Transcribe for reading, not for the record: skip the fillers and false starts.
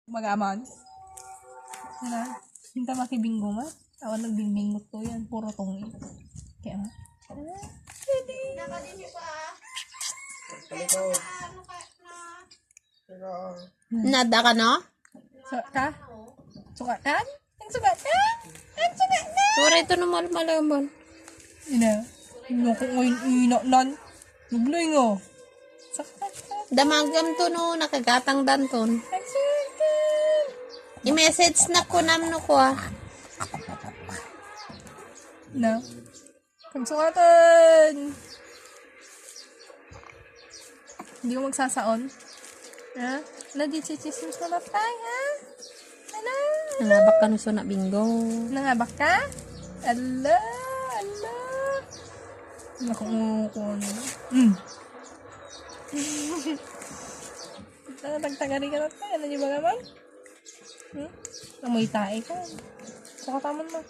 Magaman. Sila, hinta makibinggo ma. Awan nagbingbingot to yan. Puro tongi. Kaya ma. Nada ka, no? Sukat ka? Sukatan? Ang sukatan? Ang sukatan? Tura ito naman malamon. Ina. Ino ko ngayon inanan. Nagloy nga. Sakat ka. Damagam to no, nakagatang danton. Ang sukatan. I-message na ko namno ko ah. Na. Ang sukatan. Hindi ko magsasaon. Ha? Nadi-chichismis na ba tayo, ha? Ano? Nangabak ka no so na bingo. Nangabak ka? Ala, ala. Naku, ano. Tagtagari ka na tayo. Ano niyo ba naman? Amoy tae ka. Sukataman mo.